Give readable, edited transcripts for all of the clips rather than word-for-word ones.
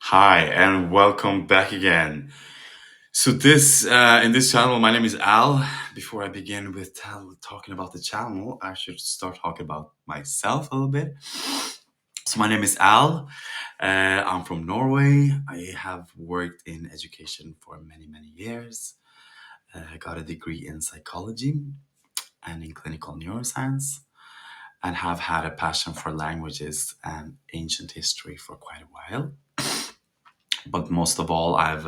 Hi and welcome back again. So this in this channel, my name is Al. Before I begin with talking about the channel, I should start talking about myself a little bit. So my name is Al. I'm from Norway. I have worked in education for many years. I got a degree in psychology and in clinical neuroscience, and have had a passion for languages and ancient history for quite a while. But most of all, I've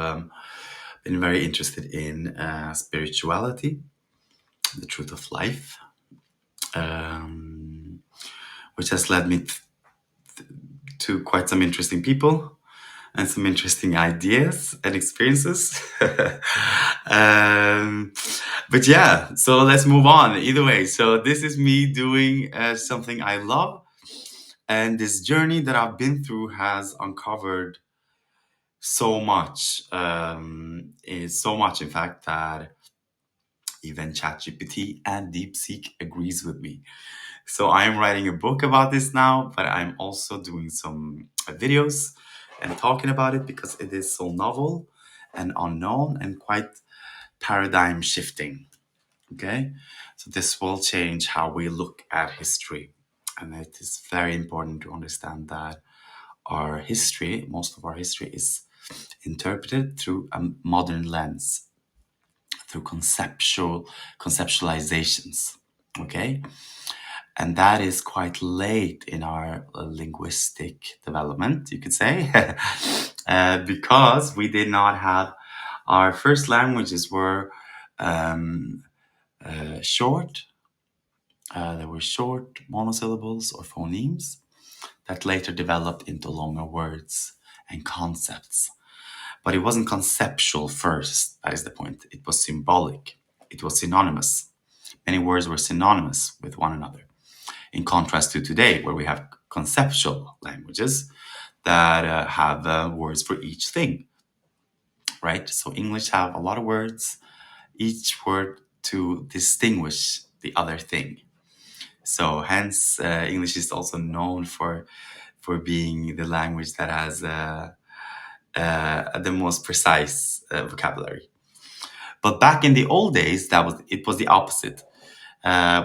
been very interested in spirituality, the truth of life, um, which has led me to quite some interesting people and some interesting ideas and experiences. um, but yeah, so let's move on. Either way, so this is me doing something I love. And this journey that I've been through has uncovered so much. Is so much, in fact, that even ChatGPT and DeepSeek agrees with me. So I am writing a book about this now, but I'm also doing some videos and talking about it because it is so novel and unknown and quite paradigm shifting. Okay, so this will change how we look at history, and it is very important to understand that our history, most of our history, is interpreted through a modern lens, through conceptualizations. Okay, and that is quite late in our linguistic development, you could say, because we did not have our first languages were um, short. There were short monosyllables or phonemes that later developed into longer words and concepts. But it wasn't conceptual first. That is the point. It was symbolic. It was synonymous. Many words were synonymous with one another, in contrast to today, where we have conceptual languages that have words for each thing, right? So English have a lot of words, each word to distinguish the other thing. So hence, English is also known for being the language that has the most precise vocabulary. But back in the old days, it was the opposite.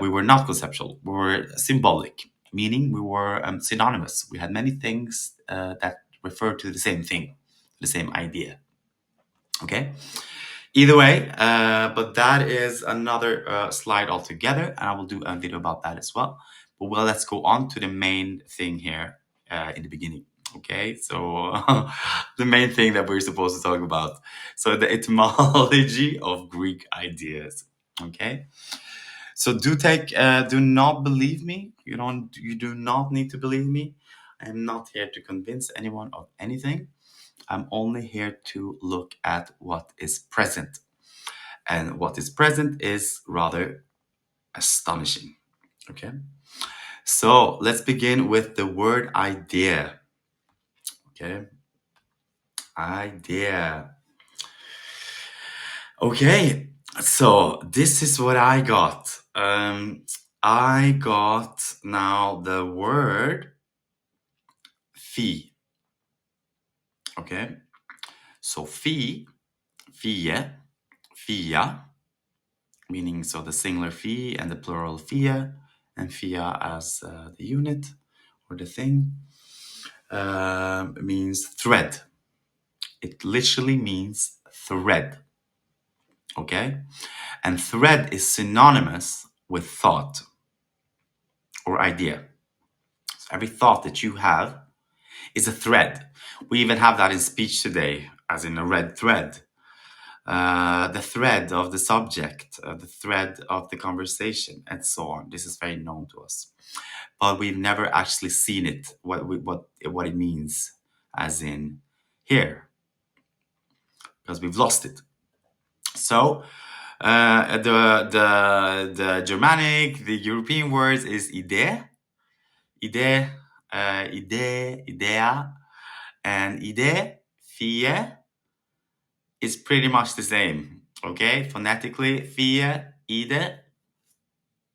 We were not conceptual; we were symbolic, meaning we were synonymous. We had many things that referred to the same thing, the same idea. Okay. Either way, but that is another slide altogether, and I will do a video about that as well. But well, let's go on to the main thing here in the beginning. Okay, so the main thing that we're supposed to talk about. So the etymology of Greek ideas. Okay, so do not believe me. You do not need to believe me. I am not here to convince anyone of anything. I'm only here to look at what is present. And what is present is rather astonishing. Okay. So let's begin with the word idea. Okay. Idea. Okay. So this is what I got. I got now the word fee. Okay. So fie, fia, meaning so the singular fee and the plural fia, and fia as the unit or the thing, means thread. It literally means thread. Okay? And thread is synonymous with thought or idea. So every thought that you have is a thread. We even have that in speech today, as in a red thread. The thread of the subject, the thread of the conversation, and so on. This is very known to us, but we've never actually seen it. What it means, as in here, because we've lost it. So the Germanic, the European words is idea, and fie is pretty much the same. Okay, phonetically, fie, ide.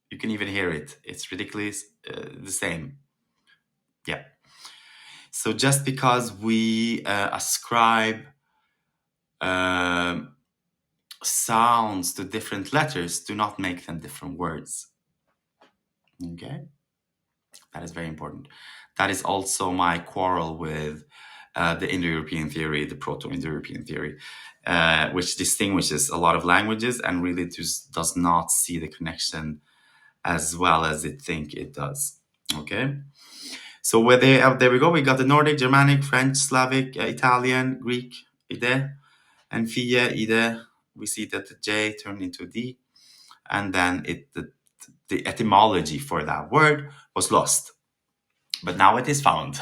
You can even hear it. It's ridiculous, the same. Yeah. So just because we ascribe um sounds to different letters, do not make them different words. Okay, that is very important. That is also my quarrel with the Indo-European theory, the Proto-Indo-European theory, which distinguishes a lot of languages and really just does not see the connection as well as it think it does. Okay, so where they there we go. We got the Nordic, Germanic, French, Slavic, Italian, Greek, ide, and fie, ide. We see that the J turned into a D, and then the etymology for that word was lost. But now it is found.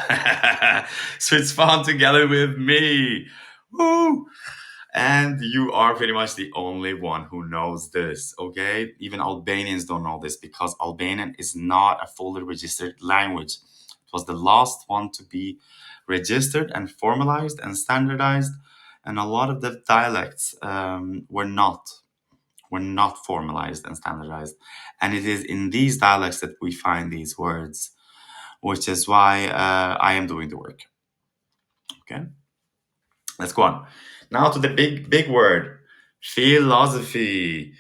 So it's found together with me. Woo! And you are pretty much the only one who knows this, okay? Even Albanians don't know this because Albanian is not a fully registered language. It was the last one to be registered and formalized and standardized, and a lot of the dialects were not formalized and standardized. And it is in these dialects that we find these words, which is why I am doing the work. Okay, let's go on. Now to the big word, philosophy.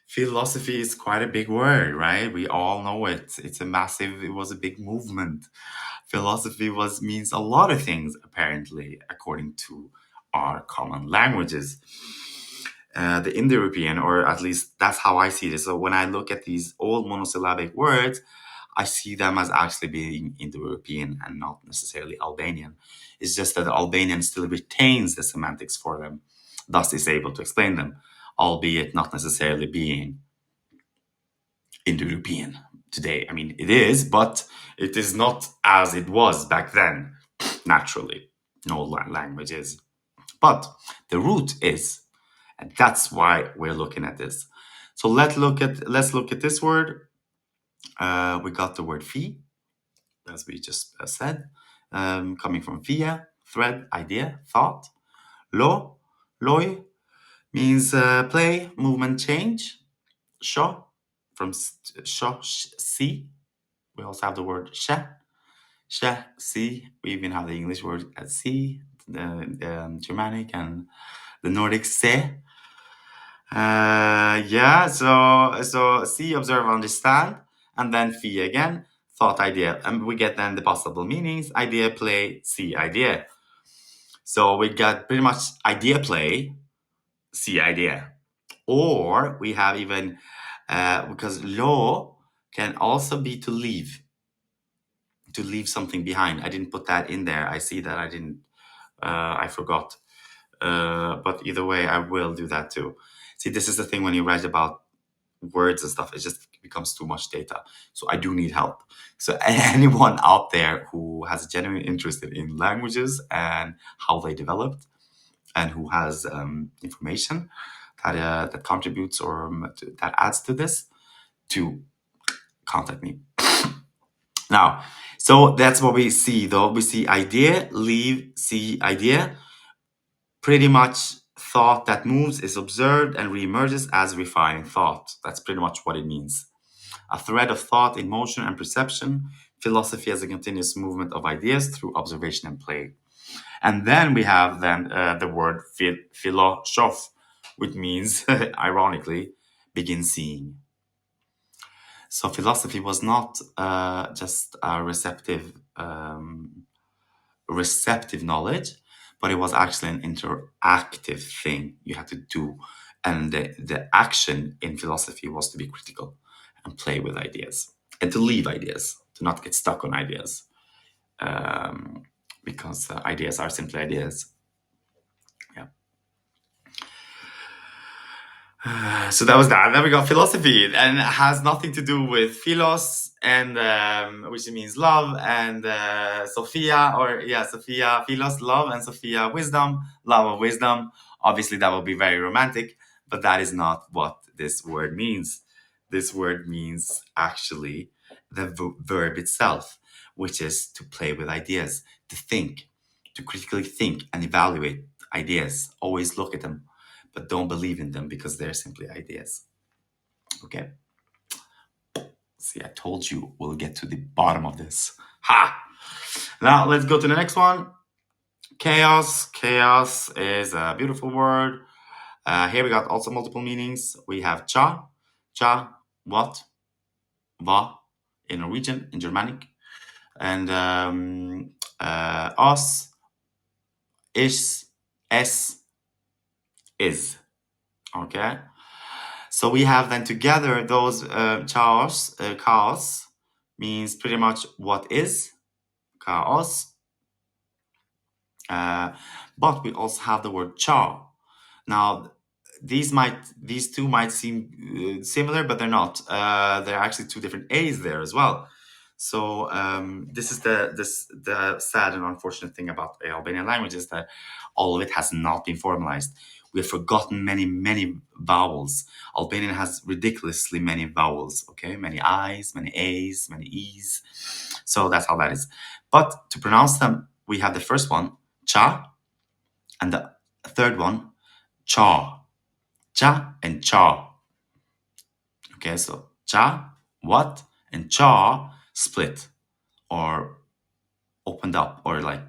Philosophy is quite a big word, right? We all know it. It was a big movement. Philosophy means a lot of things, apparently, according to our common languages. The Indo-European, or at least that's how I see it. So when I look at these old monosyllabic words, I see them as actually being Indo-European and not necessarily Albanian. It's just that Albanian still retains the semantics for them, thus is able to explain them, albeit not necessarily being Indo-European today. I mean, it is, but it is not as it was back then, naturally. No language is. But the root is, and that's why we're looking at this. So let's look at this word. We got the word fee, as we just said, coming from via, thread, idea, thought. Lo, loi means play, movement, change. Sho, from sho, see. We also have the word she, see. We even have the English word at see, the Germanic and the Nordic se. Yeah, so see, observe, understand, and then fee again, thought, idea, and we get then the possible meanings: idea, play, see, idea. So we got pretty much idea, play, see, idea, or we have even because law can also be to leave something behind. I didn't put that in there. I see that I didn't. I forgot. But either way, I will do that too. See, this is the thing when you write about words and stuff, it just becomes too much data. So I do need help. So anyone out there who has a genuine interest in languages and how they developed, and who has information that contributes or that adds to this, to contact me. Now, so that's what we see, though. We see idea, leave, see, idea. Pretty much thought that moves is observed and reemerges as refined thought. That's pretty much what it means. A thread of thought in motion and perception, philosophy as a continuous movement of ideas through observation and play. And then we have the word philosoph, which means, ironically, begin seeing. So philosophy was not just a receptive knowledge, but it was actually an interactive thing you had to do. And the action in philosophy was to be critical and play with ideas and to leave ideas, to not get stuck on ideas, because ideas are simply ideas. Yeah. So that was that. Then we got philosophy, and it has nothing to do with philos, and which means love, and Sophia, or yeah, Sophia, philos, love, and Sophia, wisdom, love of wisdom. Obviously, that would be very romantic, but that is not what this word means. This word means actually the verb itself, which is to play with ideas, to think, to critically think and evaluate ideas. Always look at them, but don't believe in them because they're simply ideas. Okay? See, I told you we'll get to the bottom of this. Ha! Now let's go to the next one. Chaos. Chaos is a beautiful word. Here we got also multiple meanings. We have cha, cha, what, va, in Norwegian, in Germanic, and os, is, s, is. Okay. So we have then together those chaos means pretty much what is chaos, uh, but we also have the word cha. Now these two might seem similar, but they're not. There are actually two different A's there as well. So this is the sad and unfortunate thing about the Albanian language is that all of it has not been formalized. We have forgotten many vowels. Albanian has ridiculously many vowels. Okay, many I's, many A's, many E's. So that's how that is. But to pronounce them, we have the first one cha, and the third one cha, cha and cha. Okay, so cha, what, and cha, split or opened up or like,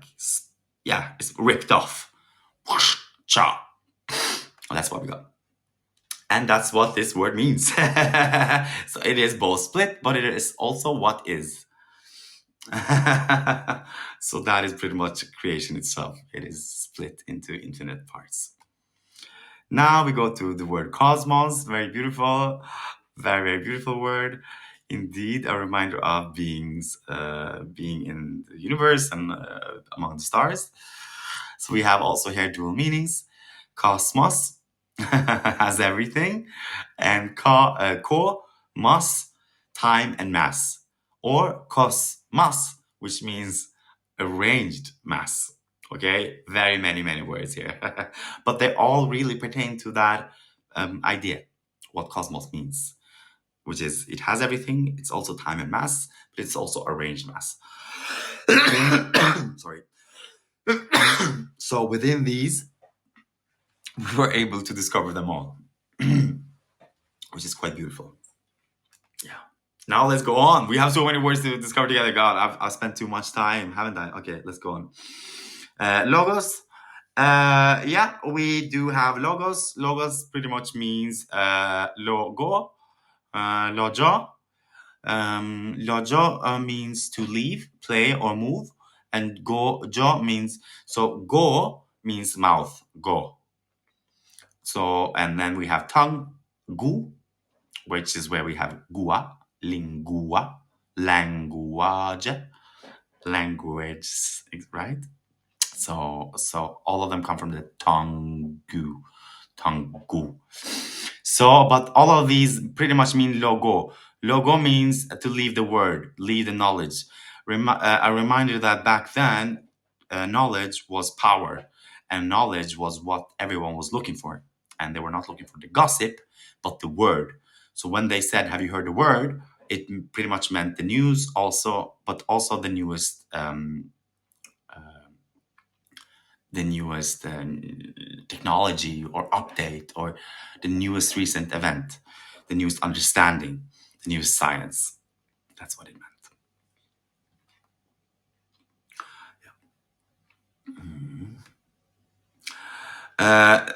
yeah, it's ripped off. Whoosh, cha. That's what we got. And that's what this word means. So it is both split, but it is also what is. So that is pretty much creation itself. It is split into infinite parts. Now we go to the word cosmos. Very beautiful. Very beautiful word. Indeed, a reminder of beings being in the universe and among the stars. So we have also here dual meanings. Cosmos has everything, and time and mass, or cosmos, which means arranged mass. Okay, very many words here, but they all really pertain to that idea, what cosmos means, which is it has everything. It's also time and mass, but it's also arranged mass. Sorry. So within these, we were able to discover them all, which is quite beautiful. Yeah. Now let's go on. We have so many words to discover together. God, I've spent too much time, haven't I? Okay, let's go on. Logos. Yeah, we do have logos. Logos pretty much means logo, lojo. Lojo means to leave, play, or move, and go jo means so go means mouth, go. So and then we have tongue, gu, which is where we have gua, lingua, language, language, right? So all of them come from the tongue, gu. So, but all of these pretty much mean logo. Logo means to leave the word, leave the knowledge. A reminder that back then, knowledge was power, and knowledge was what everyone was looking for. And they were not looking for the gossip, but the word. So when they said, "Have you heard the word?" it pretty much meant the news, also, but also the newest technology or update or the newest recent event, the newest understanding, the newest science. That's what it meant.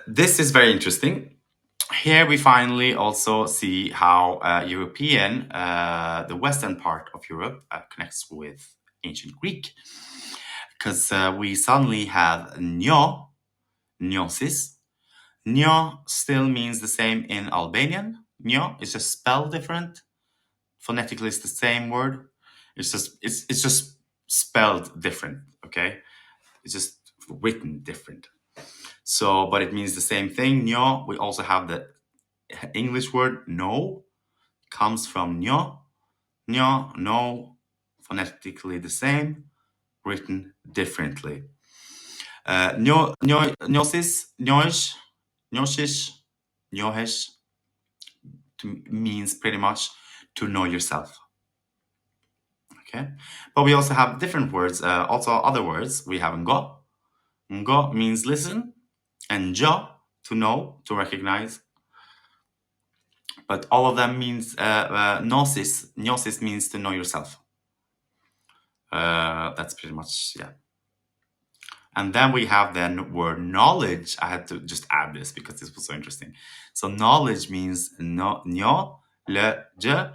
This is very interesting. Here we finally also see how the western part of Europe connects with ancient Greek, because we suddenly have nyo, gnosis. Nyo still means the same in Albanian. Nyo is just spelled different. Phonetically, it's the same word. It's just spelled different. Okay, it's just written different. So, but it means the same thing. Nyo. We also have the English word no, comes from nyo. Nyo, no, phonetically the same, written differently. Gnosis, gnoish, gnosis, gnohesh means pretty much to know yourself. Okay, but we also have different words, also other words. We have ngo. Ngo means listen, and jo to know, to recognize. But all of them means gnosis. Gnosis means to know yourself. That's pretty much, yeah. And then we have then word knowledge. I had to just add this because this was so interesting. So knowledge means no, nyo, le, je,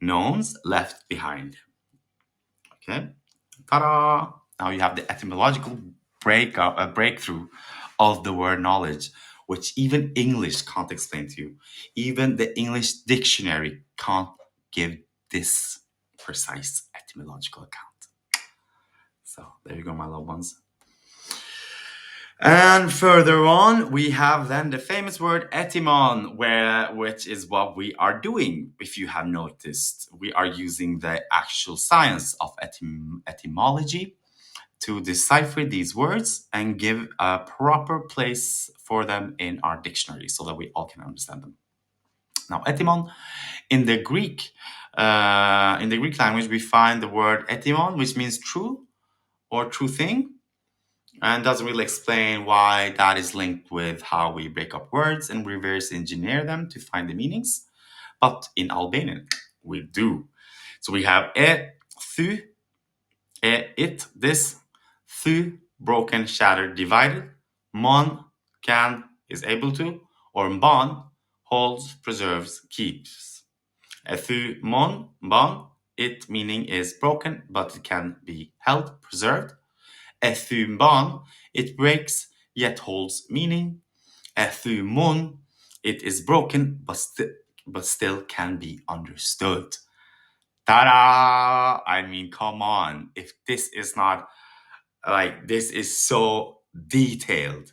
knowns, left behind. Okay. Ta-da! Now you have the etymological breakthrough of the word knowledge, which even English can't explain to you. Even the English dictionary can't give this precise etymological account. So there you go, my loved ones. And further on, we have then the famous word etymon, which is what we are doing. If you have noticed, we are using the actual science of etymology to decipher these words and give a proper place for them in our dictionary so that we all can understand them. Now, etymon in the Greek language, we find the word etymon, which means true or true thing, and doesn't really explain why that is linked with how we break up words and reverse engineer them to find the meanings. But in Albanian, we do. So we have thu, it, this, thu, broken, shattered, divided, mon, can, is able to, or mban, holds, preserves, keeps. Thu, mon, mban, it meaning is broken, but it can be held, preserved. Thu, mban, it breaks, yet holds meaning. Thu, mon, it is broken, but still can be understood. Ta-da! I mean, come on. If this is not like this is so detailed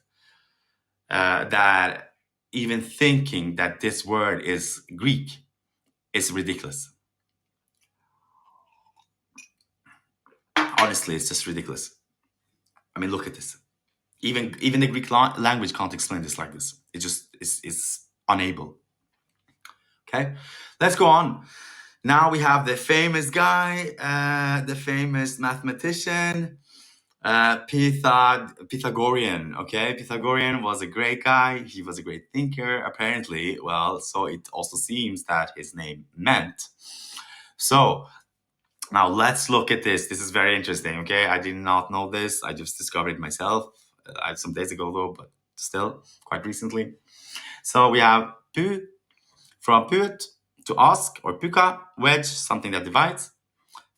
that even thinking that this word is Greek is ridiculous. Honestly, it's just ridiculous. I mean, look at this. Even the Greek language can't explain this like this. It just is unable. Okay, let's go on. Now we have the famous guy, the famous mathematician, Pythagorean. Okay, Pythagorean was a great guy. He was a great thinker, apparently. Well, so it also seems that his name meant. So now let's look at this. This is very interesting. Okay, I did not know this. I just discovered it myself some days ago, though, but still quite recently. So we have pu from put to ask, or puka, wedge, something that divides.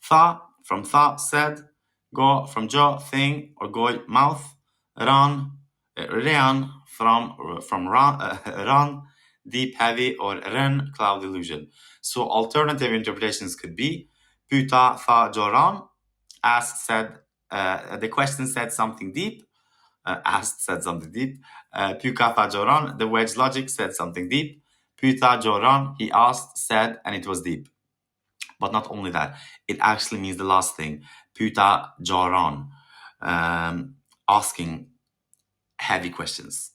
Tha from tha, said. Go from jaw, thing, or goy, mouth. Ran, rean from ran, deep, heavy, or ren, cloud illusion. So alternative interpretations could be puta, tha, joran. Asked, said, the question said something deep. Asked said something deep. Puka, tha, joran. The wedge logic said something deep. Puta, joran. He asked, said, and it was deep. But not only that, it actually means the last thing, puta joran, asking heavy questions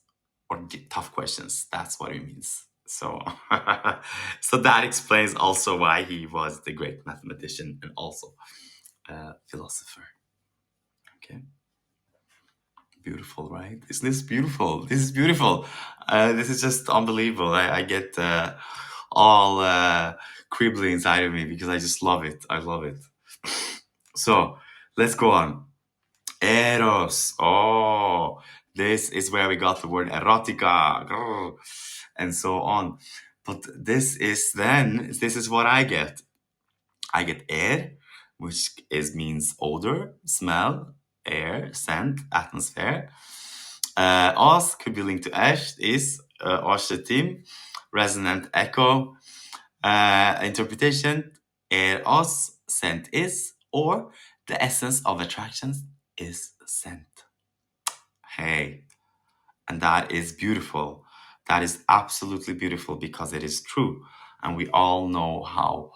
or tough questions. That's what it means. So, so that explains also why he was the great mathematician and also philosopher. Okay, beautiful, right? Isn't this beautiful? This is beautiful. This is just unbelievable. I get all cribbly inside of me because I just love it. I love it. So let's go on. Eros. Oh, this is where we got the word erotica, grrr, and so on. But this is what I get. I get air, which means odor, smell, air, scent, atmosphere. Os could be linked to ash, is oshetim, resonant echo. Interpretation, eros, scent is, or the essence of attractions is scent. Hey, and that is beautiful. That is absolutely beautiful because it is true, and we all know how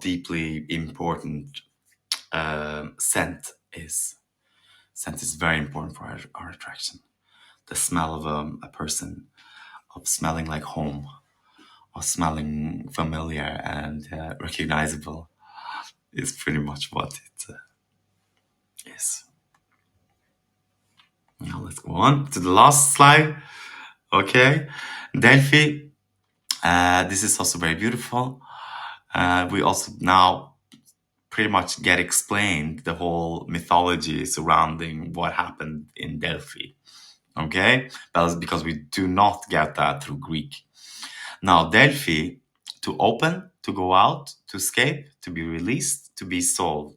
deeply important scent is. Scent is very important for our attraction. The smell of a person, of smelling like home, of smelling familiar and recognizable, is pretty much what it is. Now let's go on to the last slide. Okay, Delphi. This is also very beautiful. We also now pretty much get explained the whole mythology surrounding what happened in Delphi. Okay, that is because we do not get that through Greek. Now, Delphi, to open, to go out, to escape, to be released, to be solved.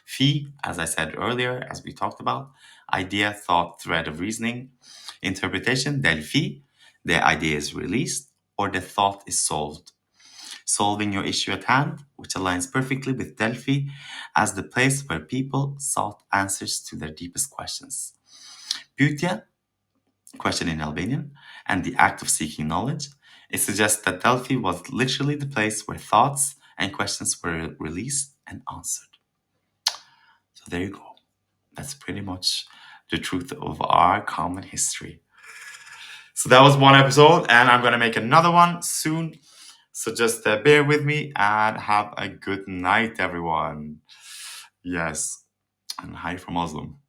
Phi, as I said earlier, as we talked about, idea, thought, thread of reasoning. Interpretation, Delphi, the idea is released or the thought is solved. Solving your issue at hand, which aligns perfectly with Delphi as the place where people sought answers to their deepest questions. Pythia, question in Albanian, and the act of seeking knowledge. It suggests that Delphi was literally the place where thoughts and questions were released and answered. So there you go. That's pretty much the truth of our common history. So that was one episode, and I'm going to make another one soon. So just bear with me and have a good night, everyone. Yes, and hi from Muslim.